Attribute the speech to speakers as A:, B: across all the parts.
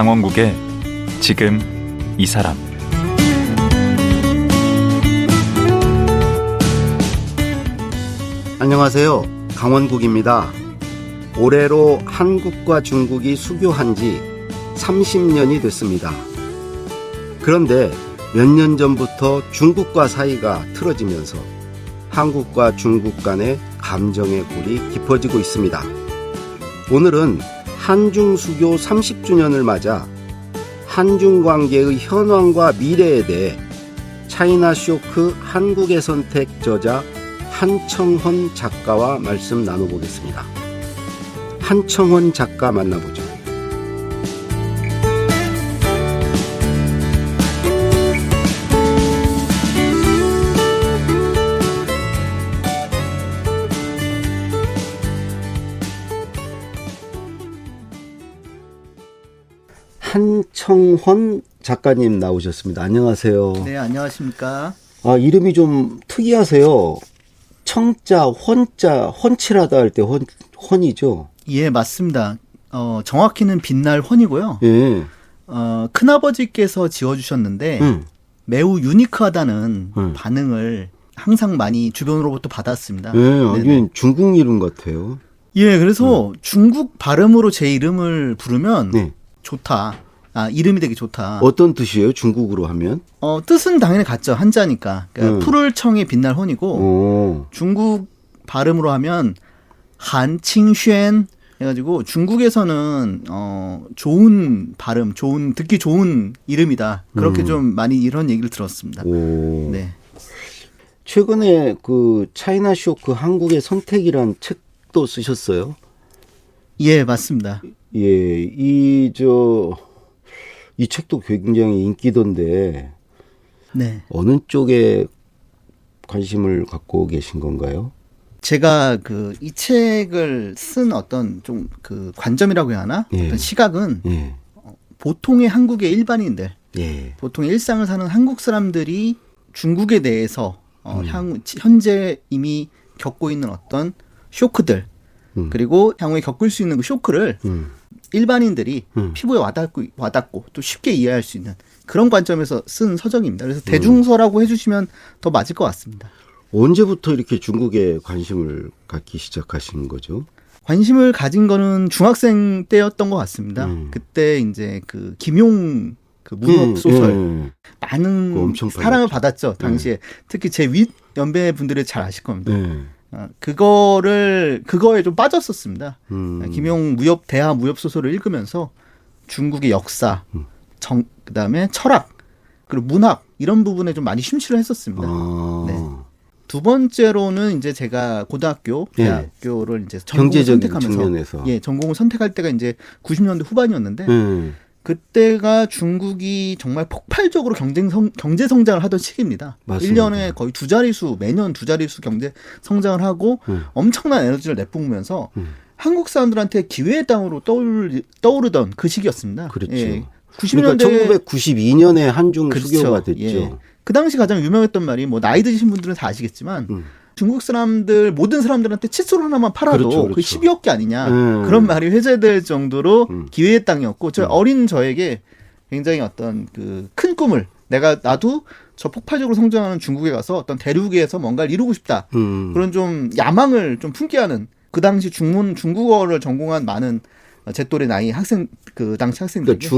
A: 강원국의 지금 이 사람.
B: 안녕하세요. 강원국입니다. 올해로 한국과 중국이 수교한 지 30년이 됐습니다. 그런데 몇 년 전부터 중국과 사이가 틀어지면서 한국과 중국 간의 감정의 골이 깊어지고 있습니다. 오늘은 한중 수교 30주년을 맞아 한중 관계의 현황과 미래에 대해 차이나 쇼크 한국의 선택 저자 한청헌 작가와 말씀 나눠보겠습니다. 한청헌 작가 만나보죠. 한청헌 작가님 나오셨습니다. 안녕하세요.
C: 네, 안녕하십니까.
B: 이름이 좀 특이하세요. 청자, 헌자, 헌칠하다 할 때 헌이죠?
C: 예, 맞습니다. 정확히는 빛날 헌이고요.
B: 예.
C: 큰아버지께서 지어주셨는데 매우 유니크하다는 반응을 항상 많이 주변으로부터 받았습니다.
B: 예, 이게 중국 이름 같아요.
C: 예, 그래서 중국 발음으로 제 이름을 부르면 좋다. 이름이 되게 좋다.
B: 어떤 뜻이에요? 중국으로 하면?
C: 뜻은 당연히 같죠. 한자니까. 그러니까 푸를 청의 빛날 헌이고 중국 발음으로 하면 한칭쉔 해가지고 중국에서는 좋은 발음, 듣기 좋은 이름이다. 그렇게 좀 많이 이런 얘기를 들었습니다. 네.
B: 최근에 그 차이나 쇼크 한국의 선택이란 책도 쓰셨어요?
C: 예, 맞습니다.
B: 예, 이 책도 굉장히 인기던데,
C: 네.
B: 어느 쪽에 관심을 갖고 계신 건가요?
C: 제가 이 책을 쓴 어떤 좀 그 관점이라고 해야 하나? 어떤 시각은 보통의 한국의 일반인들, 보통의 일상을 사는 한국 사람들이 중국에 대해서 현재 이미 겪고 있는 어떤 쇼크들, 그리고 향후에 겪을 수 있는 그 쇼크를 일반인들이 피부에 와닿고 또 쉽게 이해할 수 있는 그런 관점에서 쓴 서적입니다. 그래서 대중서라고 해주시면 더 맞을 것 같습니다.
B: 언제부터 이렇게 중국에 관심을 갖기 시작하신 거죠?
C: 관심을 가진 거는 중학생 때였던 것 같습니다. 그때 이제 그 김용 그 문학 소설 많은 사랑을 받았죠. 당시에 특히 제 윗 연배 분들이 잘 아실 겁니다. 그거에 좀 빠졌었습니다. 김용 대하 무협 소설을 읽으면서 중국의 역사, 그다음에 철학, 그리고 문학 이런 부분에 좀 많이 심취를 했었습니다. 네. 두 번째로는 이제 제가 고등학교, 대학교를 이제 전공을 선택하면서 전공을 선택할 때가 이제 90년대 후반이었는데 그때가 중국이 정말 폭발적으로 경제 성장을 하던 시기입니다. 맞습니다. 1년에 거의 매년 두 자릿수 경제 성장을 하고 엄청난 에너지를 내뿜으면서 한국 사람들한테 기회의 땅으로 떠오르던 그 시기였습니다.
B: 그렇죠. 90년대 그러니까 1992년에 한중 수교가 됐죠.
C: 그 당시 가장 유명했던 말이 나이 드신 분들은 다 아시겠지만 중국 사람들 모든 사람들한테 칫솔 하나만 팔아도 그 12억 개 아니냐 그런 말이 회자될 정도로 기회의 땅이었고 어린 저에게 굉장히 어떤 그 큰 꿈을 나도 저 폭발적으로 성장하는 중국에 가서 어떤 대륙에서 뭔가를 이루고 싶다 그런 좀 야망을 좀 품게 하는 그 당시 중국어를 전공한 많은 제 또래 나이 그 당시 학생들에게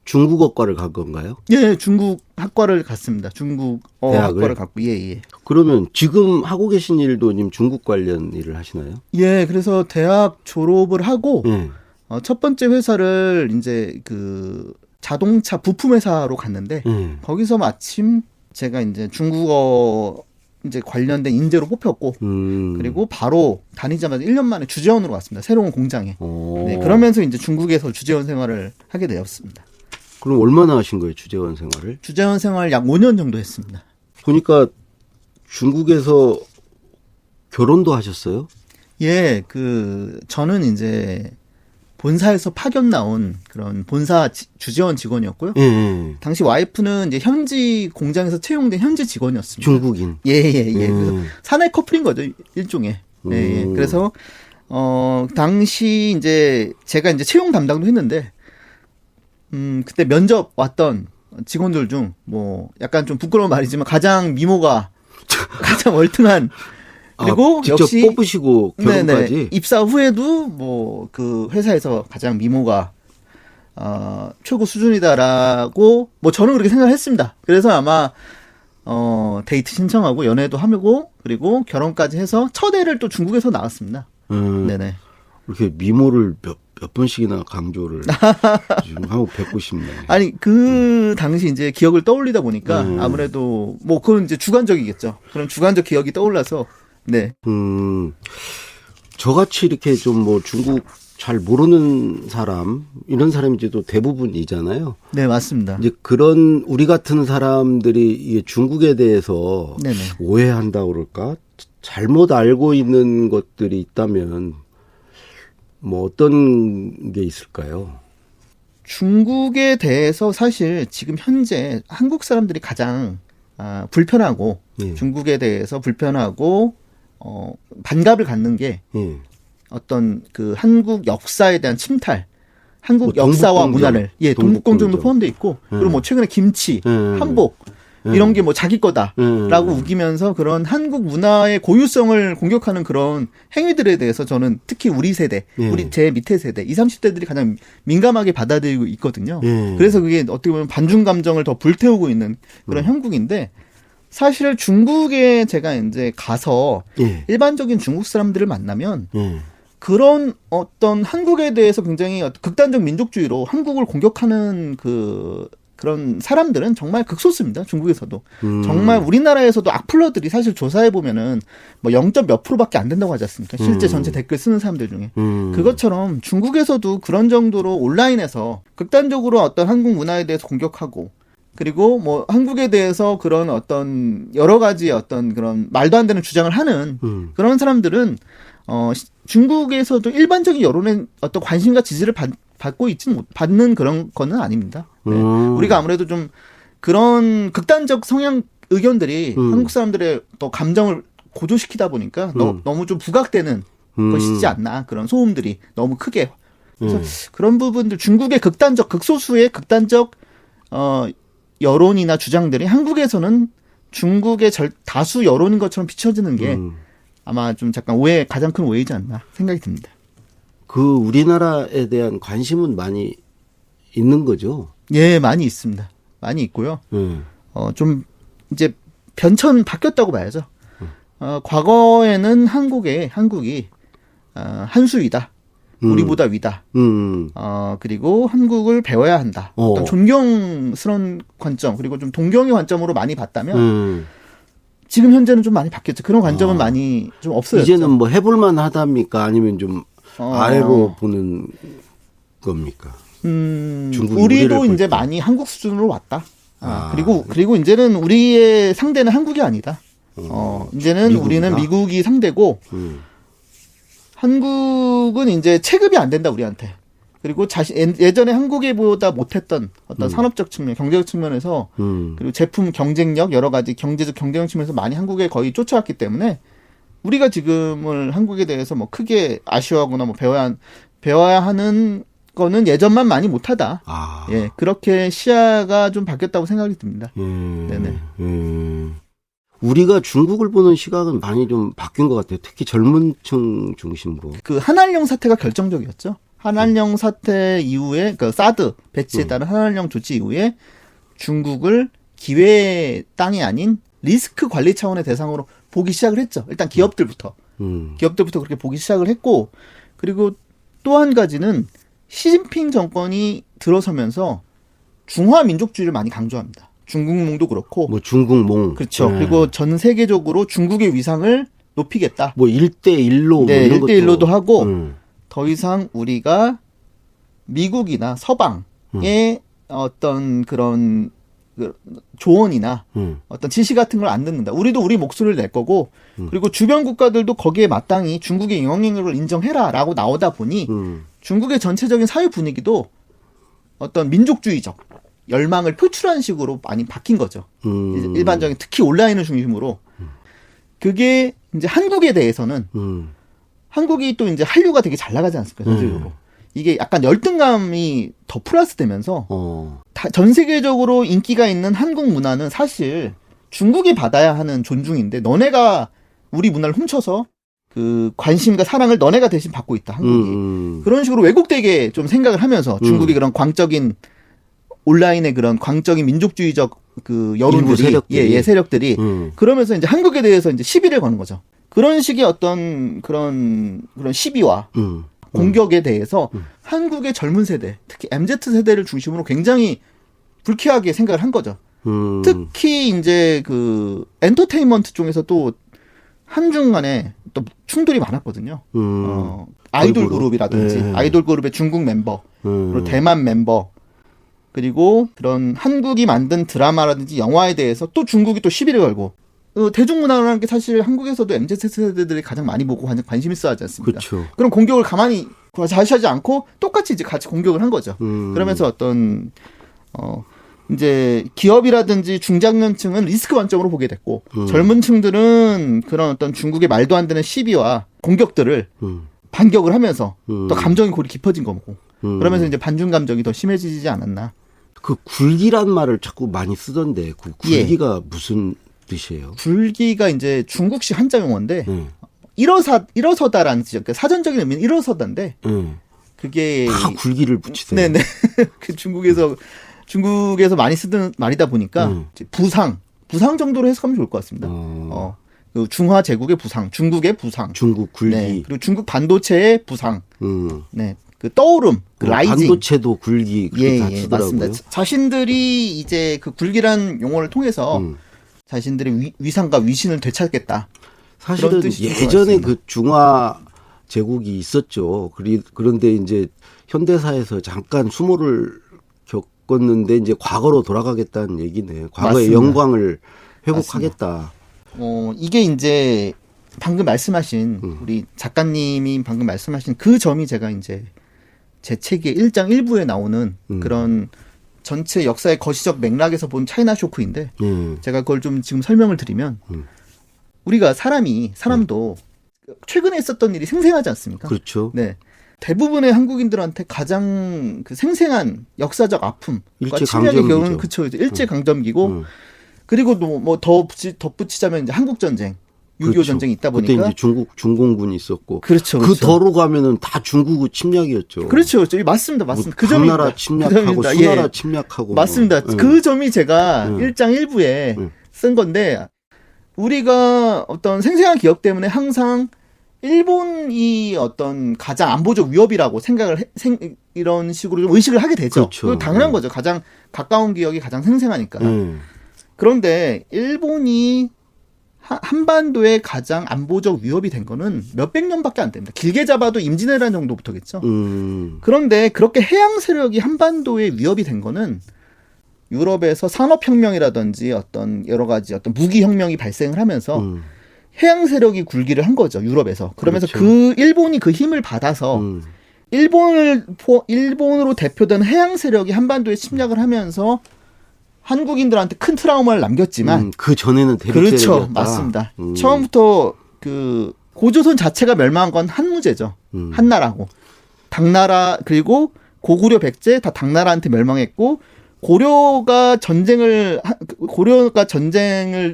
B: 중국어과를 간 건가요?
C: 예, 중국 학과를 갔습니다. 중국어 학과를 갔고, 예.
B: 그러면 지금 하고 계신 일도 지금 중국 관련 일을 하시나요?
C: 예, 그래서 대학 졸업을 하고 첫 번째 회사를 이제 그 자동차 부품 회사로 갔는데 거기서 마침 제가 이제 중국어 이제 관련된 인재로 뽑혔고 그리고 바로 다니자마자 1년 만에 주재원으로 갔습니다. 새로운 공장에. 네, 그러면서 이제 중국에서 주재원 생활을 하게 되었습니다.
B: 그럼 얼마나 하신 거예요, 주재원 생활을?
C: 주재원 생활 약 5년 정도 했습니다.
B: 보니까 중국에서 결혼도 하셨어요?
C: 예, 저는 이제 본사에서 파견 나온 그런 본사 주재원 직원이었고요. 당시 와이프는 이제 현지 공장에서 채용된 현지 직원이었습니다.
B: 중국인.
C: 예. 그래서 사내 커플인 거죠, 일종의. 예. 그래서 당시 이제 제가 이제 채용 담당도 했는데 그때 면접 왔던 직원들 중 뭐 약간 좀 부끄러운 말이지만 가장 미모가 가장 월등한 그리고
B: 직접
C: 역시
B: 뽑으시고 결혼까지
C: 네네, 입사 후에도 뭐 그 회사에서 가장 미모가 최고 수준이다라고 뭐 저는 그렇게 생각했습니다. 그래서 아마 데이트 신청하고 연애도 하고 그리고 결혼까지 해서 첫 애를 또 중국에서 낳았습니다. 네네.
B: 이렇게 미모를 몇 번씩이나 강조를 지금 하고 뵙고 싶네.
C: 아니 그 당시 이제 기억을 떠올리다 보니까 아무래도 뭐 그건 이제 주관적이겠죠. 그런 주관적 기억이 떠올라서 네.
B: 저같이 이렇게 좀 뭐 중국 잘 모르는 사람 이런 사람인지도 대부분이잖아요.
C: 네 맞습니다.
B: 이제 그런 우리 같은 사람들이 이게 중국에 대해서
C: 네네.
B: 오해한다고 그럴까? 잘못 알고 있는 것들이 있다면 뭐 어떤 게 있을까요?
C: 중국에 대해서 사실 지금 현재 한국 사람들이 가장 불편하고
B: 예.
C: 중국에 대해서 불편하고 반갑을 갖는 게
B: 예.
C: 어떤 그 한국 역사에 대한 침탈, 한국
B: 뭐
C: 역사와
B: 동북공정.
C: 문화를 동북공정도
B: 동북공정.
C: 포함되어 있고 그리고 뭐 최근에 김치, 한복 이런 게 뭐 자기 거다라고 우기면서 그런 한국 문화의 고유성을 공격하는 그런 행위들에 대해서 저는 특히 우리 세대, 우리 제 밑에 세대, 20, 30대들이 가장 민감하게 받아들이고 있거든요. 그래서 그게 어떻게 보면 반중 감정을 더 불태우고 있는 그런 형국인데 사실 중국에 제가 이제 가서 일반적인 중국 사람들을 만나면 그런 어떤 한국에 대해서 굉장히 극단적 민족주의로 한국을 공격하는 그런 사람들은 정말 극소수입니다. 중국에서도. 정말 우리나라에서도 악플러들이 사실 조사해 보면은 뭐 0. 몇 %밖에 안 된다고 하지 않습니까? 실제 전체 댓글 쓰는 사람들 중에. 그것처럼 중국에서도 그런 정도로 온라인에서 극단적으로 어떤 한국 문화에 대해서 공격하고 그리고 뭐 한국에 대해서 그런 어떤 여러 가지 어떤 그런 말도 안 되는 주장을 하는 그런 사람들은 중국에서도 일반적인 여론의 어떤 관심과 지지를 받고 받는 그런 거는 아닙니다. 네. 우리가 아무래도 좀 그런 극단적 성향 의견들이 한국 사람들의 또 감정을 고조시키다 보니까 너무 좀 부각되는 것이지 않나. 그런 소음들이 너무 크게. 그래서 그런 부분들 중국의 극소수의 극단적 여론이나 주장들이 한국에서는 중국의 다수 여론인 것처럼 비춰지는 게 아마 좀 잠깐 가장 큰 오해이지 않나 생각이 듭니다.
B: 그 우리나라에 대한 관심은 많이 있는 거죠?
C: 예, 많이 있습니다. 많이 있고요. 좀 이제 변천 바뀌었다고 봐야죠. 과거에는 한국이 한수위다. 우리보다 위다. 그리고 한국을 배워야 한다. 어떤 존경스러운 관점, 그리고 좀 동경의 관점으로 많이 봤다면, 지금 현재는 좀 많이 바뀌었죠. 그런 관점은 많이 좀 없어졌죠.
B: 이제는 뭐 해볼만 하답니까? 아니면 좀 아래로 보는 겁니까?
C: 우리도 이제 많이 한국 수준으로 왔다. 그리고 이제는 우리의 상대는 한국이 아니다. 이제는 미국이다? 우리는 미국이 상대고, 한국은 이제 체급이 안 된다, 우리한테. 그리고 예전에 한국보다 못했던 어떤 산업적 측면, 경제적 측면에서, 그리고 제품 경쟁력, 여러 가지 경제적 경쟁력 측면에서 많이 한국에 거의 쫓아왔기 때문에, 우리가 지금을 한국에 대해서 뭐 크게 아쉬워하거나 뭐 배워야 하는 거는 예전만 많이 못하다. 예, 그렇게 시야가 좀 바뀌었다고 생각이 듭니다. 네네.
B: 우리가 중국을 보는 시각은 많이 좀 바뀐 것 같아요. 특히 젊은 층 중심으로.
C: 그 한한령 사태가 결정적이었죠. 한한령 사태 이후에, 그 사드 배치에 따른 한한령 조치 이후에 중국을 기회의 땅이 아닌 리스크 관리 차원의 대상으로 보기 시작을 했죠. 일단 기업들부터 그렇게 보기 시작을 했고, 그리고 또 한 가지는 시진핑 정권이 들어서면서 중화 민족주의를 많이 강조합니다. 중국몽도 그렇고.
B: 뭐 중국몽.
C: 그렇죠. 그리고 전 세계적으로 중국의 위상을 높이겠다.
B: 뭐 1대1로.
C: 네, 뭐 1대1로도 하고, 더 이상 우리가 미국이나 서방의 어떤 그런 조언이나 어떤 지시 같은 걸 안 듣는다. 우리도 우리 목소리를 낼 거고, 그리고 주변 국가들도 거기에 마땅히 중국의 영향력을 인정해라라고 나오다 보니 중국의 전체적인 사회 분위기도 어떤 민족주의적 열망을 표출하는 식으로 많이 바뀐 거죠. 일반적인 특히 온라인을 중심으로. 그게 이제 한국에 대해서는 한국이 또 이제 한류가 되게 잘 나가지 않습니까? 전체적으로. 이게 약간 열등감이 더 플러스되면서 전 세계적으로 인기가 있는 한국 문화는 사실 중국이 받아야 하는 존중인데 너네가 우리 문화를 훔쳐서 그 관심과 사랑을 너네가 대신 받고 있다 한국이. 그런 식으로 왜곡되게 좀 생각을 하면서 중국이 그런 광적인 온라인의 그런 광적인 민족주의적 그 여론들이 세력들이 그러면서 이제 한국에 대해서 이제 시비를 거는 거죠. 그런 식의 어떤 그런 시비와 공격에 대해서 한국의 젊은 세대, 특히 MZ 세대를 중심으로 굉장히 불쾌하게 생각을 한 거죠. 특히 이제 그 엔터테인먼트 쪽에서 또 한중 간에 또 충돌이 많았거든요. 아이돌 그룹이라든지 아이돌 그룹의 중국 멤버, 그리고 대만 멤버, 그리고 그런 한국이 만든 드라마라든지 영화에 대해서 또 중국이 또 시비를 걸고 대중문화라는 게 사실 한국에서도 MZ 세대들이 가장 많이 보고 관심 있어 하지 않습니까?
B: 그쵸.
C: 그런 공격을 가만히 자시하지 않고 똑같이 이제 같이 공격을 한 거죠. 그러면서 어떤 이제 기업이라든지 중장년층은 리스크 관점으로 보게 됐고 젊은 층들은 그런 어떤 중국의 말도 안 되는 시비와 공격들을 반격을 하면서 또 감정이 골이 깊어진 거고 그러면서 이제 반중 감정이 더 심해지지 않았나.
B: 그 굴기란 말을 자꾸 많이 쓰던데 그 굴기가 무슨 뜻이에요?
C: 굴기가 이제 중국식 한자 용어인데 일어서다라는 그러니까 사전적인 의미는 일어서다인데 그게
B: 다 굴기를 붙이세요.
C: 네네. 그 중국에서 많이 쓰던 말이다 보니까 부상 정도로 해석하면 좋을 것 같습니다. 그 중화 제국의 부상, 중국의 부상,
B: 중국 굴기,
C: 네. 그리고 중국 반도체의 부상, 네, 그 떠오름, 그 라이징.
B: 반도체도 굴기 그렇게 다 쓰더라고요.
C: 맞습니다. 자신들이 이제 그 굴기란 용어를 통해서 자신들의 위상과 위신을 되찾겠다.
B: 사실은 예전에 그 중화 제국이 있었죠. 그런데 이제 현대사에서 잠깐 수모를 겪었는데 이제 과거로 돌아가겠다는 얘기네. 과거의 맞습니다. 영광을 회복하겠다.
C: 이게 이제 방금 말씀하신 우리 작가님이 방금 말씀하신 그 점이 제가 이제 제 책의 1장 1부에 나오는 그런 전체 역사의 거시적 맥락에서 본 차이나 쇼크인데 제가 그걸 좀 지금 설명을 드리면 우리가 사람도 최근에 있었던 일이 생생하지 않습니까?
B: 그렇죠.
C: 네. 대부분의 한국인들한테 가장 그 생생한 역사적 아픔과 침략의 경우는 그쵸. 일제 강점기고 그리고 또 뭐 덧붙이자면 이제 한국 전쟁, 6.25
B: 그렇죠.
C: 전쟁이 있다 보니까
B: 그때 이제 중공군이 있었고
C: 그렇죠.
B: 그 더로 가면은 다 중국 침략이었죠.
C: 그렇죠. 맞습니다. 그 점입니다.
B: 당나라 침략하고 수나라 침략하고
C: 맞습니다. 그 점이 제가 1장 1부에 쓴 건데 우리가 어떤 생생한 기억 때문에 항상 일본이 어떤 가장 안보적 위협이라고 생각을 이런 식으로 좀 의식을 하게 되죠. 그렇죠. 당연한 거죠. 가장 가까운 기억이 가장 생생하니까. 그런데 일본이 한반도에 가장 안보적 위협이 된 거는 몇백 년밖에 안 됩니다. 길게 잡아도 임진왜란 정도부터겠죠. 그런데 그렇게 해양 세력이 한반도에 위협이 된 거는 유럽에서 산업혁명이라든지 어떤 여러 가지 어떤 무기혁명이 발생을 하면서 해양 세력이 굴기를 한 거죠. 유럽에서. 그러면서 그렇죠. 그 일본이 그 힘을 받아서 일본으로 대표된 해양 세력이 한반도에 침략을 하면서 한국인들한테 큰 트라우마를 남겼지만
B: 그 전에는 대륙
C: 그렇죠.
B: 세력이었다.
C: 맞습니다. 처음부터 그 고조선 자체가 멸망한 건 한무제죠. 한나라고. 당나라 그리고 고구려 백제 다 당나라한테 멸망했고 고려가 전쟁을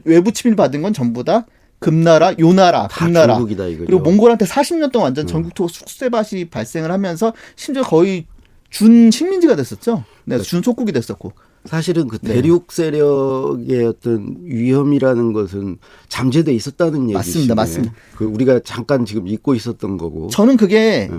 C: 외부 침입 받은 건 전부 다 금나라, 요나라, 금나라.
B: 중국이다, 이거죠.
C: 그리고 몽골한테 40년 동안 완전 전국토 숙세밭이 발생을 하면서 심지어 거의 준 식민지가 됐었죠. 네, 준 속국이 됐었고.
B: 사실은 그 대륙 세력의 어떤 위험이라는 것은 잠재돼 있었다는 얘기시네.
C: 맞습니다.
B: 그 우리가 잠깐 지금 잊고 있었던 거고.
C: 저는 그게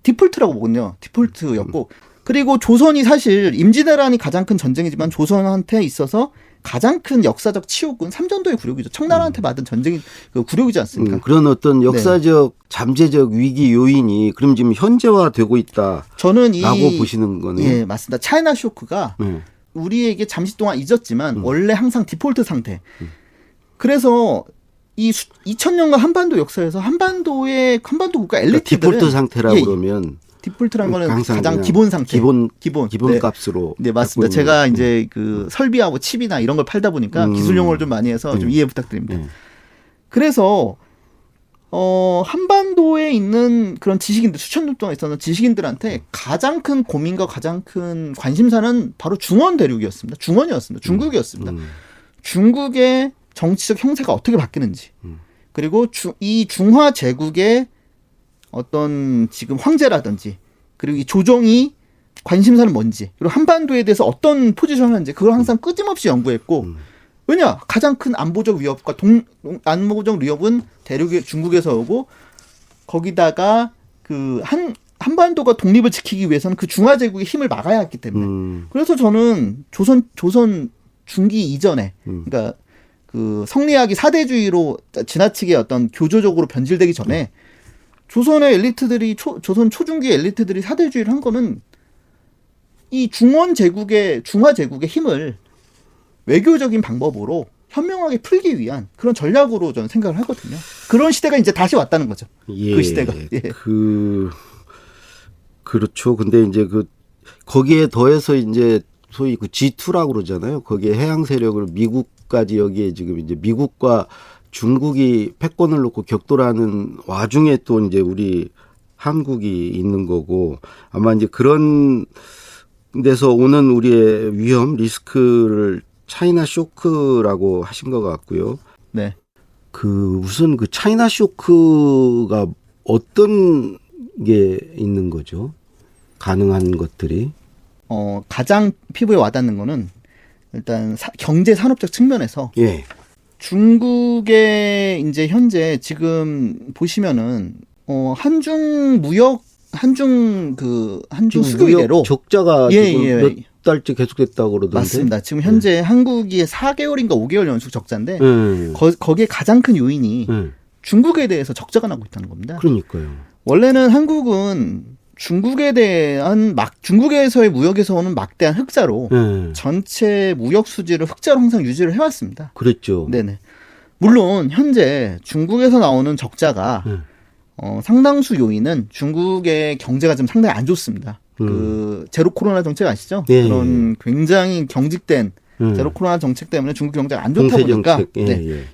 C: 디폴트라고 보거든요. 디폴트였고. 그리고 조선이 사실 임진왜란이 가장 큰 전쟁이지만 조선한테 있어서 가장 큰 역사적 치욕은 삼전도의 굴욕이죠. 청나라한테 받은 전쟁이 그 굴욕이지 않습니까?
B: 그런 어떤 역사적 잠재적 위기 요인이 그럼 지금 현재화되고 있다라고
C: 저는
B: 보시는 거네요.
C: 예, 맞습니다. 차이나 쇼크가 우리에게 잠시 동안 잊었지만 원래 항상 디폴트 상태. 그래서 이 2000년간 한반도 역사에서 한반도 국가 엘리트들은
B: 디폴트 상태라고 그러면
C: 디폴트라는 거는 가장 기본 상태.
B: 기본
C: 네.
B: 값으로.
C: 네, 맞습니다. 제가 이제 그 설비하고 칩이나 이런 걸 팔다 보니까 기술 용어를 좀 많이 해서 좀 이해 부탁드립니다. 그래서 한반도에 있는 그런 지식인들, 수천 년 동안 있었던 지식인들한테 가장 큰 고민과 가장 큰 관심사는 바로 중원 대륙이었습니다. 중원이었습니다. 중국이었습니다. 중국의 정치적 형세가 어떻게 바뀌는지, 그리고 이 중화 제국의 어떤 지금 황제라든지, 그리고 이 조정이 관심사는 뭔지, 그리고 한반도에 대해서 어떤 포지션을 하는지, 그걸 항상 끊임없이 연구했고, 왜냐? 가장 큰 안보적 위협과 안보적 위협은 대륙의 중국에서 오고, 거기다가 한반도가 독립을 지키기 위해서는 그 중화제국의 힘을 막아야 했기 때문에. 그래서 저는 조선 중기 이전에, 그러니까 그 성리학이 사대주의로 지나치게 어떤 교조적으로 변질되기 전에 조선의 엘리트들이 조선 초중기 엘리트들이 사대주의를 한 거는 이 중화 제국의 힘을 외교적인 방법으로 현명하게 풀기 위한 그런 전략으로 저는 생각을 하거든요. 그런 시대가 이제 다시 왔다는 거죠.
B: 예,
C: 그 시대가. 예.
B: 그렇죠. 근데 이제 거기에 더해서 이제 소위 그 G2라고 그러잖아요. 거기에 해양 세력을 미국까지 여기에 지금 이제 미국과 중국이 패권을 놓고 격돌하는 와중에 또 이제 우리 한국이 있는 거고, 아마 이제 그런 데서 오는 우리의 위험, 리스크를 차이나 쇼크라고 하신 것 같고요.
C: 네.
B: 우선 차이나 쇼크가 어떤 게 있는 거죠? 가능한 것들이?
C: 가장 피부에 와닿는 거는 일단 경제 산업적 측면에서
B: 예.
C: 중국의 이제 현재 지금 보시면은 한중 수교 이래로
B: 적자가 지금 몇 달째 계속됐다고 그러던데.
C: 맞습니다. 지금 현재 한국이 4개월인가 5개월 연속 적자인데 거기에 가장 큰 요인이 중국에 대해서 적자가 나고 있다는 겁니다.
B: 그러니까요.
C: 원래는 한국은 중국에서의 무역에서 오는 막대한 흑자로 전체 무역 수지를 흑자로 항상 유지를 해왔습니다.
B: 그랬죠.
C: 네네. 물론 현재 중국에서 나오는 적자가 상당수 요인은 중국의 경제가 좀 상당히 안 좋습니다. 제로 코로나 정책 아시죠?
B: 예,
C: 그런 굉장히 경직된 제로 코로나 정책 때문에 중국 경제가 안 좋다 보니까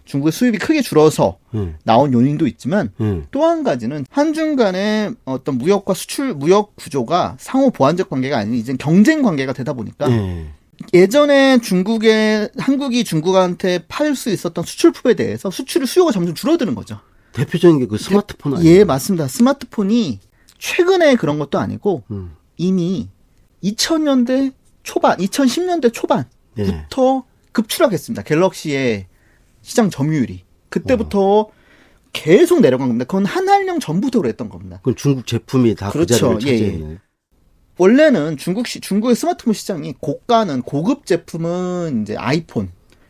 C: 중국의 수입이 크게 줄어서 나온 요인도 있지만 또 한 가지는 한중 간의 어떤 무역과 무역 구조가 상호 보완적 관계가 아닌 이제 경쟁 관계가 되다 보니까 예전에 한국이 중국한테 팔 수 있었던 수출품에 대해서 수요가 점점 줄어드는 거죠.
B: 대표적인 게 스마트폰 아니에요?
C: 예, 맞습니다. 스마트폰이 최근에 그런 것도 아니고 이미 2000년대 초반, 2010년대 초반부터 급추락했습니다. 갤럭시의 시장 점유율이. 그때부터 계속 내려간 겁니다. 그건 한한령 전부터 그랬던 겁니다.
B: 그건 중국 제품이 다 그 자리를 차지했네.
C: 예. 원래는 중국의 스마트폰 시장이 고급 제품은 이제 아이폰,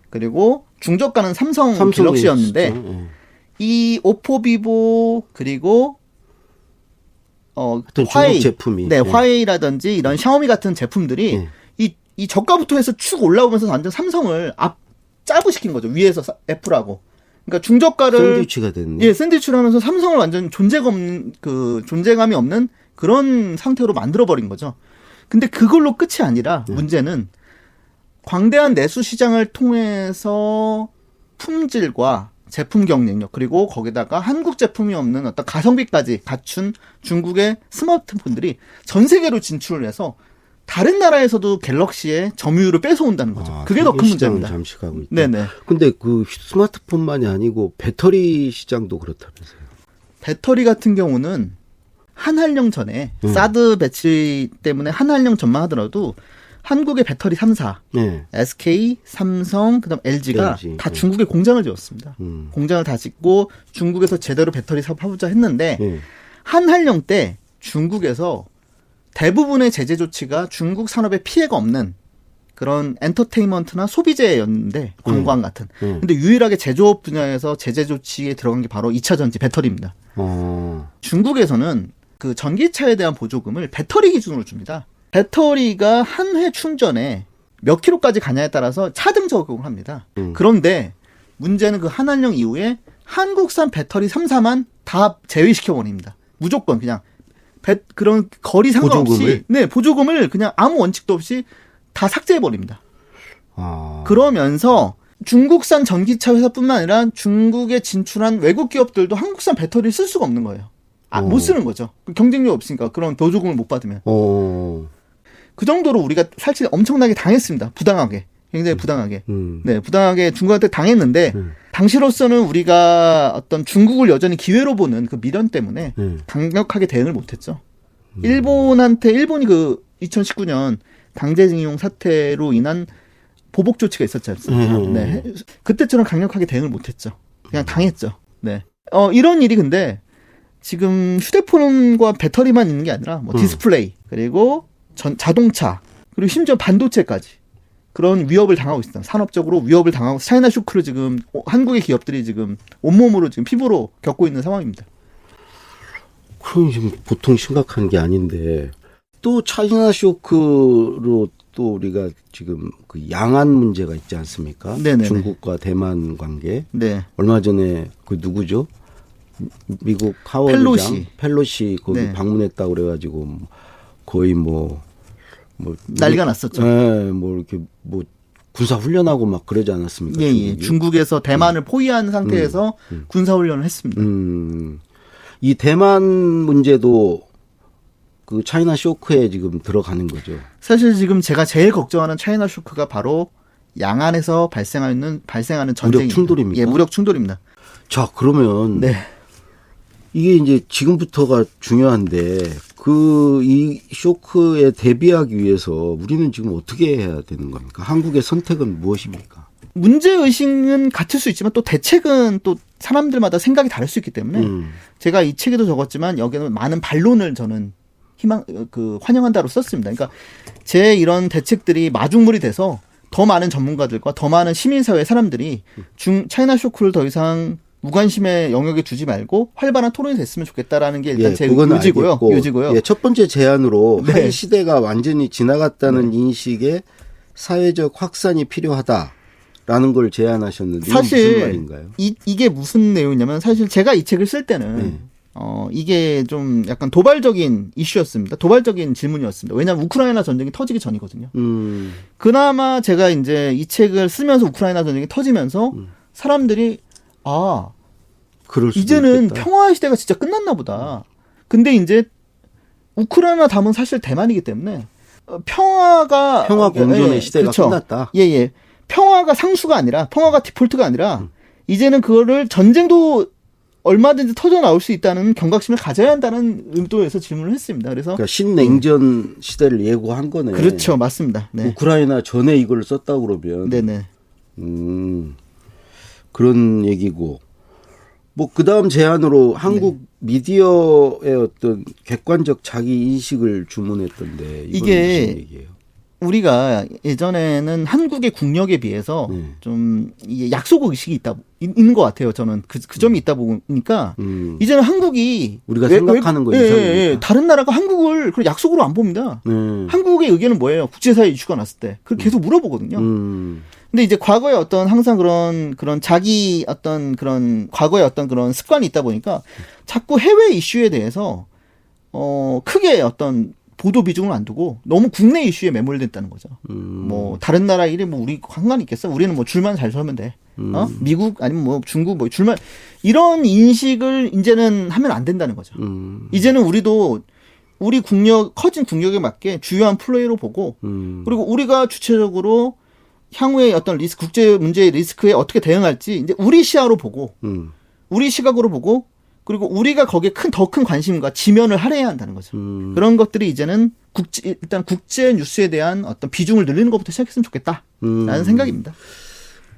C: 그리고 중저가는 삼성 갤럭시였는데 이 오포, 비보, 그리고 화웨이,
B: 제품이.
C: 화웨이라든지 이런 샤오미 같은 제품들이 이 저가부터 해서 축 올라오면서 완전 삼성을 짜부시킨 거죠. 위에서 애플하고. 그러니까 중저가를
B: 샌드위치가 됐네.
C: 예, 샌드위치를 하면서 삼성을 완전 존재감이 없는 그런 상태로 만들어 버린 거죠. 근데 그걸로 끝이 아니라 문제는 광대한 내수 시장을 통해서 품질과 제품 경쟁력, 그리고 거기다가 한국 제품이 없는 어떤 가성비까지 갖춘 중국의 스마트폰들이 전 세계로 진출을 해서 다른 나라에서도 갤럭시의 점유율을 뺏어온다는 거죠. 그게 더 큰 문제입니다.
B: 잠식하고 있다.
C: 네네.
B: 근데 스마트폰만이 아니고 배터리 시장도 그렇다면서요.
C: 배터리 같은 경우는 한한령 전에 사드 배치 때문에 한한령 전만 하더라도 한국의 배터리 3사, SK, 삼성, 그다음 LG가 다 중국에 공장을 지었습니다. 공장을 다 짓고 중국에서 제대로 배터리 사업 해보자 했는데 한한령 때 중국에서 대부분의 제재 조치가 중국 산업에 피해가 없는 그런 엔터테인먼트나 소비재였는데 관광 같은. 근데 유일하게 제조업 분야에서 제재 조치에 들어간 게 바로 2차 전지 배터리입니다. 중국에서는 그 전기차에 대한 보조금을 배터리 기준으로 줍니다. 배터리가 한 회 충전에 몇 킬로까지 가냐에 따라서 차등 적용을 합니다. 그런데 문제는 그 한한령 이후에 한국산 배터리 3사만 다 제외시켜버립니다. 무조건 그냥 그런 거리 상관없이 보조금을 그냥 아무 원칙도 없이 다 삭제해버립니다. 그러면서 중국산 전기차 회사뿐만 아니라 중국에 진출한 외국 기업들도 한국산 배터리를 쓸 수가 없는 거예요. 못 쓰는 거죠. 경쟁력 없으니까 그런 보조금을 못 받으면. 그 정도로 우리가 사실 엄청나게 당했습니다. 부당하게. 굉장히 부당하게. 네, 부당하게 중국한테 당했는데 당시로서는 우리가 어떤 중국을 여전히 기회로 보는 그 미련 때문에 강력하게 대응을 못했죠. 일본이 그 2019년 강제징용 사태로 인한 보복 조치가 있었지 않습니까? 네. 그때처럼 강력하게 대응을 못했죠. 그냥 당했죠. 네. 이런 일이 근데 지금 휴대폰과 배터리만 있는 게 아니라 뭐 디스플레이 그리고 자동차 그리고 심지어 반도체까지 그런 위협을 당하고 있습니다. 산업적으로 위협을 당하고 차이나 쇼크를 지금 한국의 기업들이 지금 온몸으로 지금 피부로 겪고 있는 상황입니다.
B: 그럼 지금 보통 심각한 게 아닌데 또 차이나 쇼크로 또 우리가 지금 그 양안 문제가 있지 않습니까?
C: 네네네.
B: 중국과 대만 관계.
C: 네.
B: 얼마 전에 그 누구죠? 미국 하워드 펠로시 거기
C: 네.
B: 방문했다고 그래가지고 거의 뭐
C: 난리가 났었죠.
B: 네, 뭐 이렇게 뭐 군사 훈련하고 막 그러지 않았습니까?
C: 예, 예. 중국에서 대만을 포위한 상태에서 군사 훈련을 했습니다.
B: 이 대만 문제도 그 차이나 쇼크에 지금 들어가는 거죠.
C: 사실 지금 제가 제일 걱정하는 차이나 쇼크가 바로 양안에서 발생하는 전쟁입니다.
B: 무력 충돌입니까?
C: 예, 무력 충돌입니다.
B: 자, 그러면
C: 네.
B: 이게 이제 지금부터가 중요한데 이 쇼크에 대비하기 위해서 우리는 지금 어떻게 해야 되는 겁니까? 한국의 선택은 무엇입니까?
C: 문제의식은 같을 수 있지만 또 대책은 또 사람들마다 생각이 다를 수 있기 때문에 제가 이 책에도 적었지만 여기는 많은 반론을 저는 환영한다로 썼습니다. 그러니까 제 이런 대책들이 마중물이 돼서 더 많은 전문가들과 더 많은 시민사회 사람들이 차이나 쇼크를 더 이상 무관심의 영역에 두지 말고 활발한 토론이 됐으면 좋겠다라는 게 일단 제 요지고요.
B: 예, 첫 번째 제안으로
C: 네.
B: 한 시대가 완전히 지나갔다는 인식의 사회적 확산이 필요하다라는 걸 제안하셨는데
C: 사실
B: 이게 무슨 말인가요?
C: 이게 무슨 내용이냐면 사실 제가 이 책을 쓸 때는 이게 좀 약간 도발적인 이슈였습니다. 도발적인 질문이었습니다. 왜냐하면 우크라이나 전쟁이 터지기 전이거든요. 그나마 제가 이제 이 책을 쓰면서 우크라이나 전쟁이 터지면서 사람들이 이제는
B: 있겠다.
C: 평화 시대가 진짜 끝났나 보다. 근데 이제 우크라이나 다음은 사실 대만이기 때문에 평화
B: 공존의 시대가
C: 그렇죠.
B: 끝났다.
C: 예. 평화가 상수가 아니라 평화가 디폴트가 아니라 이제는 그거를 전쟁도 얼마든지 터져 나올 수 있다는 경각심을 가져야 한다는 의도에서 질문을 했습니다.
B: 그러니까 신냉전 시대를 예고한 거네.
C: 그렇죠, 맞습니다. 네.
B: 우크라이나 전에 이걸 썼다고 그러면.
C: 네네.
B: 그런 얘기고. 뭐 그다음 제안으로 한국 미디어의 어떤 객관적 자기 인식을 주문했던데
C: 이게
B: 무슨 얘기예요?
C: 우리가 예전에는 한국의 국력에 비해서 좀 이게 약속 의식이 있는 것 같아요. 저는 그 점이 있다 보니까 이제는 한국이
B: 우리가 생각하는 거 이상이니까.
C: 다른 나라가 한국을 그런 약속으로 안 봅니다. 한국의 의견은 뭐예요? 국제사회 이슈가 났을 때 그걸 계속 물어보거든요. 근데 이제 과거에 항상 그런 자기 그런 과거에 그런 습관이 있다 보니까 자꾸 해외 이슈에 대해서 크게 보도 비중을 안 두고 너무 국내 이슈에 매몰됐다는 거죠. 뭐 다른 나라 일이 뭐 우리 상관이 있겠어? 우리는 뭐 줄만 잘 서면 돼. 미국 아니면 뭐 중국 뭐 줄만 이런 인식을 이제는 하면 안 된다는 거죠. 이제는 우리도 우리 커진 국력에 맞게 주요한 플레이로 보고 그리고 우리가 주체적으로 향후의 국제 문제의 리스크에 어떻게 대응할지 이제 우리 시야로 보고 우리 시각으로 보고 그리고 우리가 거기에 더 큰 관심과 지면을 할애해야 한다는 거죠. 그런 것들이 이제는 일단 국제 뉴스에 대한 비중을 늘리는 것부터 시작했으면 좋겠다라는 생각입니다.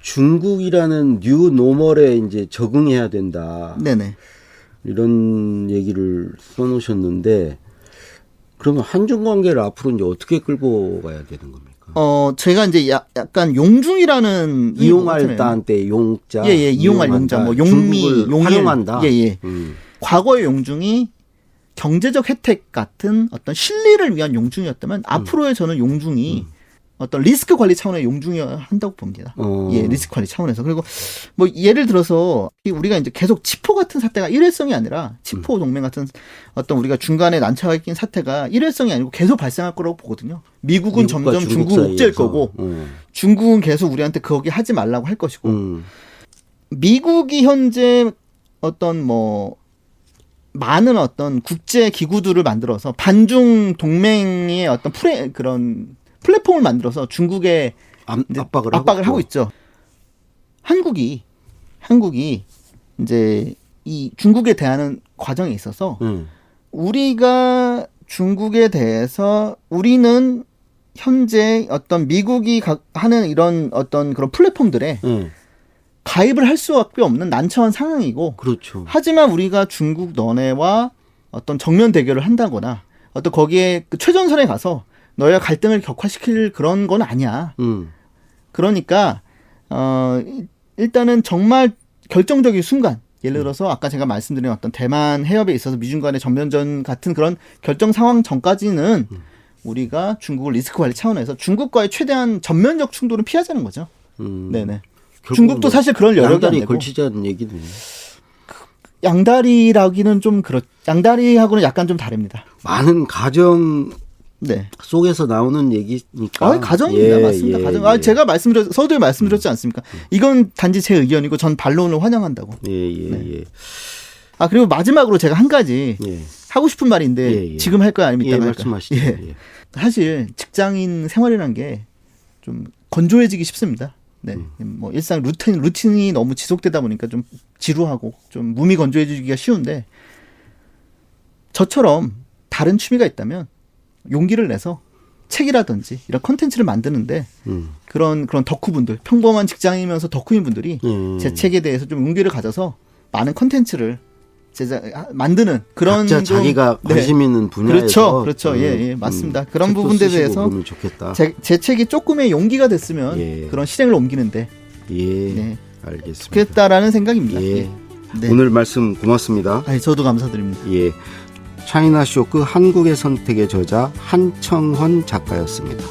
B: 중국이라는 뉴 노멀에 이제 적응해야 된다.
C: 네네.
B: 이런 얘기를 써놓으셨는데 그러면 한중 관계를 앞으로 이제 어떻게 끌고 가야 되는 겁니까?
C: 제가 이제 약간 용중이라는
B: 이용할 때 용자.
C: 예, 이용할 용자. 뭐 용미, 용일.
B: 활용한다.
C: 예. 과거의 용중이 경제적 혜택 같은 실리를 위한 용중이었다면 앞으로의 저는 용중이 어떤 리스크 관리 차원의 용중이어야 한다고 봅니다. 예, 리스크 관리 차원에서. 그리고 뭐 예를 들어서 우리가 이제 계속 치포 같은 사태가 일회성이 아니라 치포 동맹 같은 어떤 우리가 중간에 난처하게 낀 사태가 일회성이 아니고 계속 발생할 거라고 보거든요. 미국은 점점 중국 옥죄일 거고 중국은 계속 우리한테 거기 하지 말라고 할 것이고 미국이 현재 어떤 뭐 많은 어떤 국제 기구들을 만들어서 반중 동맹의 어떤 그런 플랫폼을 만들어서 중국에 압박을 하고 있죠. 한국이 이제 이 중국에 대한 과정에 있어서 우리가 중국에 대해서 우리는 현재 어떤 미국이 하는 이런 어떤 그런 플랫폼들에 가입을 할 수밖에 없는 난처한 상황이고,
B: 그렇죠.
C: 하지만 우리가 중국 너네와 어떤 정면 대결을 한다거나 어떤 거기에 그 최전선에 가서 너희가 갈등을 격화시킬 그런 건 아니야. 그러니까 일단은 정말 결정적인 순간, 예를 들어서 아까 제가 말씀드린 어떤 대만 해협에 있어서 미중 간의 전면전 같은 그런 결정 상황 전까지는 우리가 중국을 리스크 관리 차원에서 중국과의 최대한 전면적 충돌은 피하자는 거죠. 네네. 중국도 사실 그럴 여력이 안 되고.
B: 양다리 걸치자는 얘기네요.
C: 양다리라기는 좀 양다리하고는 약간 좀 다릅니다.
B: 많은 가정
C: 네.
B: 속에서 나오는 얘기니까.
C: 가정입니다. 맞습니다. 가정. 제가 서두에 말씀드렸지 않습니까? 이건 단지 제 의견이고 전 반론을 환영한다고. 네. 그리고 마지막으로 제가 한 가지 하고 싶은 말인데 지금 할 거야 아니면 이따가 할까요?
B: 말씀하시죠.
C: 사실 직장인 생활이라는 게 좀 건조해지기 쉽습니다. 네. 뭐 일상 루틴이 너무 지속되다 보니까 좀 지루하고 좀 몸이 건조해지기가 쉬운데, 저처럼 다른 취미가 있다면 용기를 내서 책이라든지 이런 컨텐츠를 만드는데 그런 덕후분들, 평범한 직장인이면서 덕후인 분들이 제 책에 대해서 좀 용기를 가져서 많은 컨텐츠를 만드는 그런
B: 각자 자기가 관심 있는 분야에서
C: 그렇죠. 예, 맞습니다. 그런 부분들에 대해서 제 책이 조금의 용기가 됐으면 그런 실행을 옮기는데
B: 알겠습니다.
C: 좋겠다라는 생각입니다.
B: 네. 오늘 말씀 고맙습니다.
C: 저도 감사드립니다.
B: 차이나 쇼크 한국의 선택의 저자 한청헌 작가였습니다.